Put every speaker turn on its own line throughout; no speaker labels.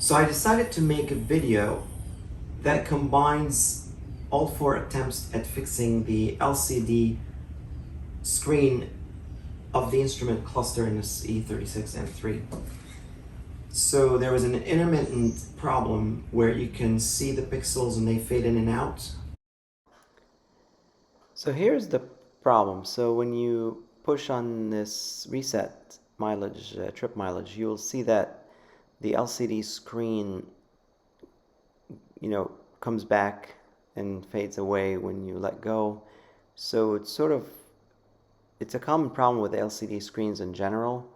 So I decided to make a video that combines all 4 attempts at fixing the LCD screen of the instrument cluster in this e36 M3. So there was an intermittent problem where you can see the pixels and they fade in and out. So here's the problem. So when you push on this reset mileage, trip mileage, you will see that the LCD screen, comes back and fades away when you let go. So it's a common problem with LCD screens in general,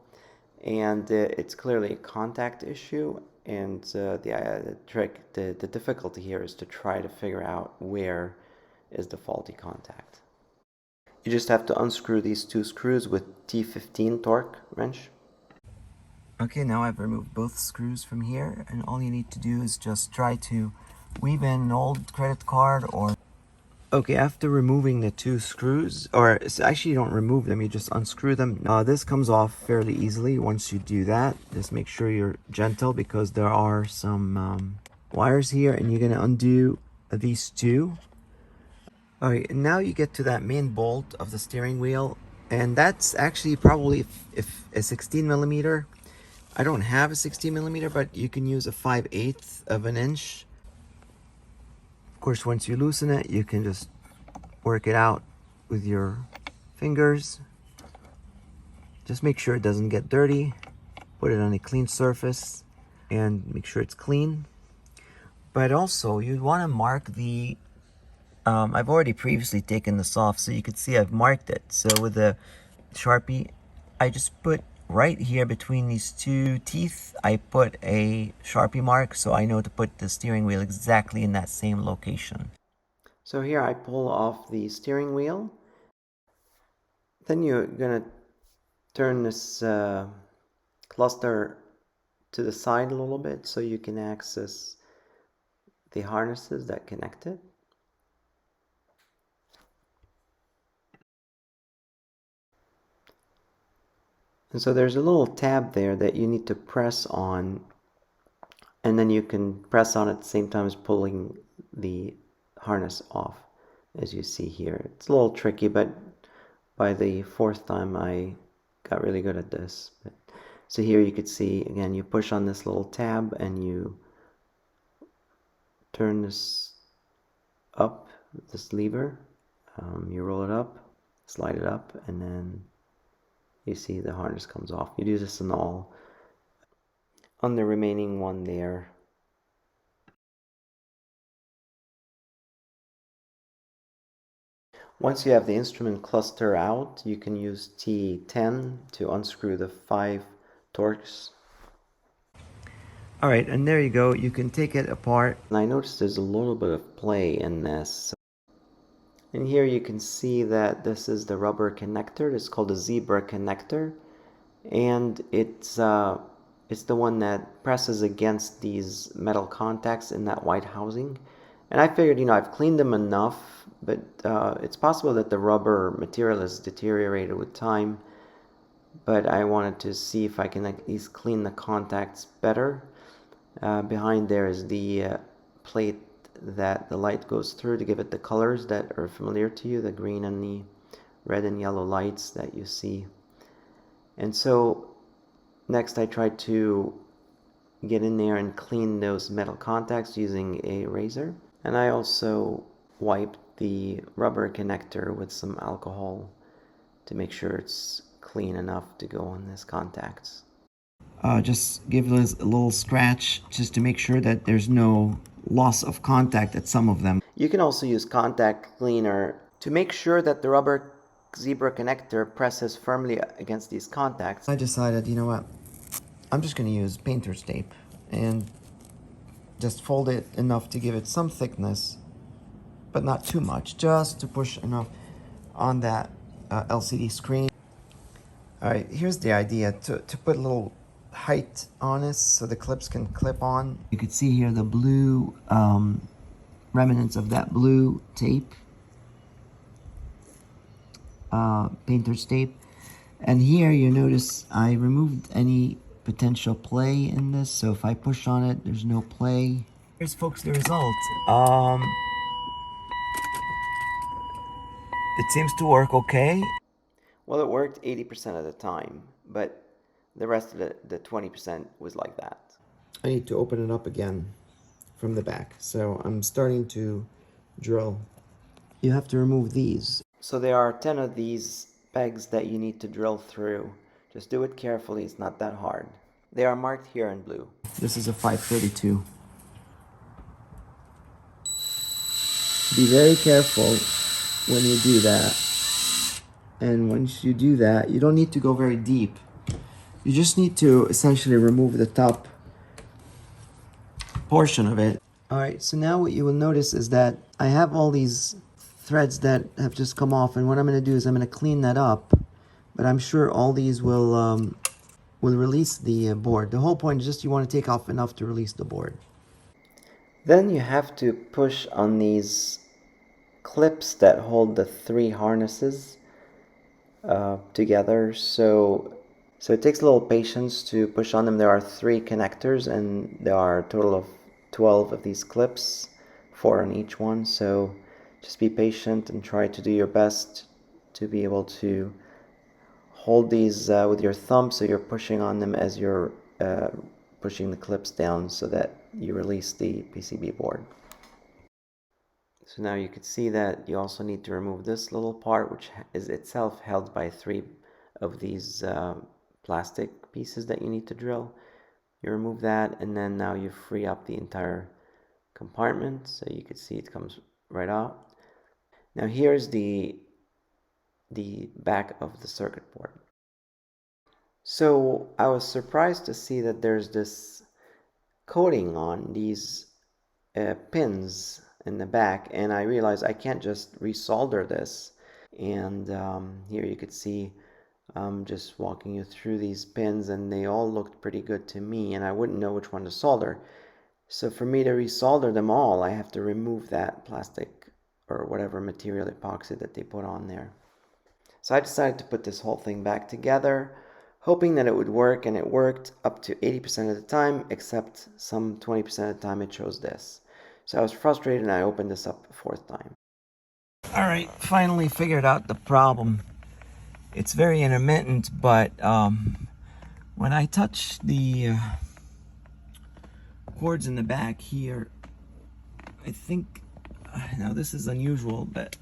and it's clearly a contact issue. And the difficulty here is to try to figure out where is the faulty contact. You just have to unscrew these 2 screws with T15 torque wrench. Okay, now I've removed both screws from here, and all you need to do is just try to weave in an old credit card or... Okay, after removing the 2 screws, or actually you don't remove them, you just unscrew them. This comes off fairly easily once you do that. Just make sure you're gentle because there are some wires here, and you're going to undo these 2. Alright, and now you get to that main bolt of the steering wheel, and that's actually probably if a 16 millimeter. I don't have a 16 millimeter, but you can use a 5/8 of an inch. Of course, once you loosen it, you can just work it out with your fingers. Just make sure it doesn't get dirty. Put it on a clean surface and make sure it's clean. But also, you want to mark the... I've already previously taken this off, so you can see I've marked it. So with the Sharpie, I just put right here between these 2 teeth, I put a Sharpie mark so I know to put the steering wheel exactly in that same location. So here I pull off the steering wheel. Then you're going to turn this cluster to the side a little bit so you can access the harnesses that connect it. And so there's a little tab there that you need to press on, and then you can press on at the same time as pulling the harness off, as you see here. It's a little tricky, but by the 4th time I got really good at this. So here you could see, again, you push on this little tab and you turn this up, this lever, you roll it up, slide it up, and then you see the harness comes off. You do this on the remaining one there. Once you have the instrument cluster out, you can use T10 to unscrew the 5 torques. Alright, and there you go. You can take it apart. And I noticed there's a little bit of play in this. And here you can see that this is the rubber connector. It's called a zebra connector, and it's the one that presses against these metal contacts in that white housing. And I figured, I've cleaned them enough, but it's possible that the rubber material has deteriorated with time. But I wanted to see if I can at least clean the contacts better. Behind there is the plate that the light goes through to give it the colors that are familiar to you, the green and the red and yellow lights that you see. And so next I tried to get in there and clean those metal contacts using a razor, and I also wiped the rubber connector with some alcohol to make sure it's clean enough to go on these contacts. Just give this a little scratch just to make sure that there's no loss of contact at some of them. You can also use contact cleaner to make sure that the rubber zebra connector presses firmly against these contacts. I decided, you know what, I'm just going to use painter's tape and just fold it enough to give it some thickness, but not too much, just to push enough on that LCD screen. Alright, here's the idea, to put a little height on this so the clips can clip on. You can see here the blue remnants of that blue tape, painter's tape, and here you notice I removed any potential play in this. So if I push on it, there's no play. Here's, folks, the result. It seems to work okay. Well, it worked 80% of the time, but the rest of the 20% was like that. I need to open it up again from the back. So I'm starting to drill. You have to remove these. So there are 10 of these pegs that you need to drill through. Just do it carefully, it's not that hard. They are marked here in blue. This is a 532. Be very careful when you do that. And once you do that, you don't need to go very deep. You just need to essentially remove the top portion of it. Alright, so now what you will notice is that I have all these threads that have just come off, and what I'm going to do is I'm going to clean that up, but I'm sure all these will release the board. The whole point is just you want to take off enough to release the board. Then you have to push on these clips that hold the three harnesses together. So it takes a little patience to push on them. There are 3 connectors, and there are a total of 12 of these clips, 4 on each one. So just be patient and try to do your best to be able to hold these with your thumb, so you're pushing on them as you're pushing the clips down so that you release the PCB board. So now you can see that you also need to remove this little part, which is itself held by 3 of these plastic pieces that you need to drill. You remove that, and then now you free up the entire compartment, so you can see it comes right out. Now here's the back of the circuit board. So I was surprised to see that there's this coating on these pins in the back, and I realized I can't just resolder this. And here you could see just walking you through these pins, and they all looked pretty good to me, and I wouldn't know which one to solder. So for me to resolder them all, I have to remove that plastic or whatever material epoxy that they put on there. So I decided to put this whole thing back together, hoping that it would work, and it worked up to 80% of the time, except some 20% of the time it chose this. So I was frustrated, and I opened this up a 4th time. Alright, finally figured out the problem. It's very intermittent, but when I touch the cords in the back here, I think, now this is unusual, but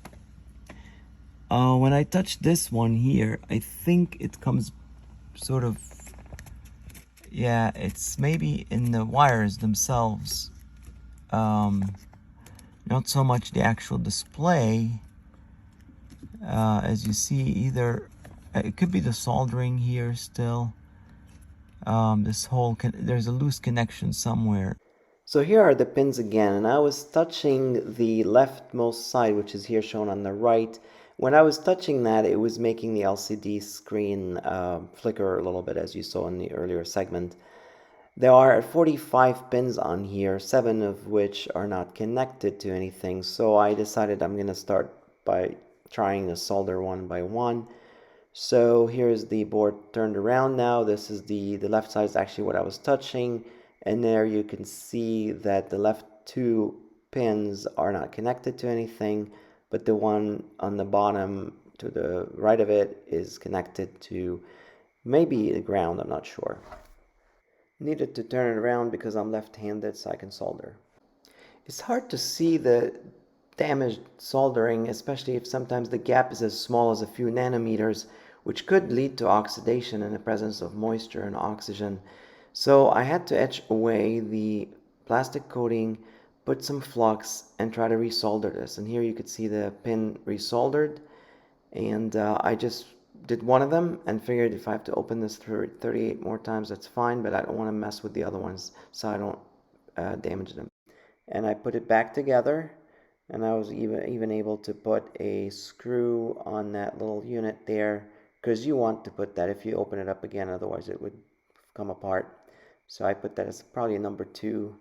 when I touch this one here, I think it comes sort of, yeah, it's maybe in the wires themselves, not so much the actual display. As you see, either it could be the soldering here still. This whole there's a loose connection somewhere. So here are the pins again, and I was touching the leftmost side, which is here shown on the right. When I was touching that, it was making the LCD screen flicker a little bit, as you saw in the earlier segment. There are 45 pins on here, 7 of which are not connected to anything, so I decided I'm going to start by trying to solder one by one. So here's the board turned around now. This is the left side is actually what I was touching, and there you can see that the left 2 pins are not connected to anything, but the one on the bottom to the right of it is connected to maybe the ground, I'm not sure. Needed to turn it around because I'm left-handed, so I can solder. It's hard to see the damaged soldering, especially if sometimes the gap is as small as a few nanometers, which could lead to oxidation in the presence of moisture and oxygen. So I had to etch away the plastic coating, put some flux, and try to resolder this. And here you could see the pin resoldered, and I just did one of them and figured if I have to open this through 38 more times, that's fine, but I don't want to mess with the other ones so I don't damage them. And I put it back together, and I was even able to put a screw on that little unit there, because you want to put that if you open it up again, otherwise it would come apart. So I put that as probably a number 2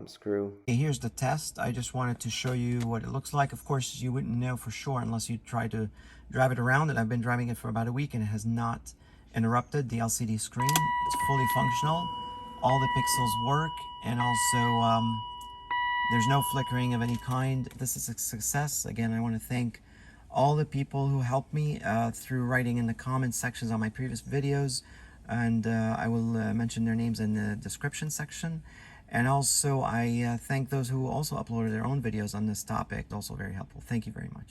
screw. Here's the test. I just wanted to show you what it looks like. Of course, you wouldn't know for sure unless you try to drive it around, and I've been driving it for about a week, and it has not interrupted, the LCD screen. It's fully functional. All the pixels work, and also there's no flickering of any kind. This is a success. Again, I want to thank all the people who helped me through writing in the comment sections on my previous videos, and I will mention their names in the description section. And also I thank those who also uploaded their own videos on this topic. Also very helpful. Thank you very much.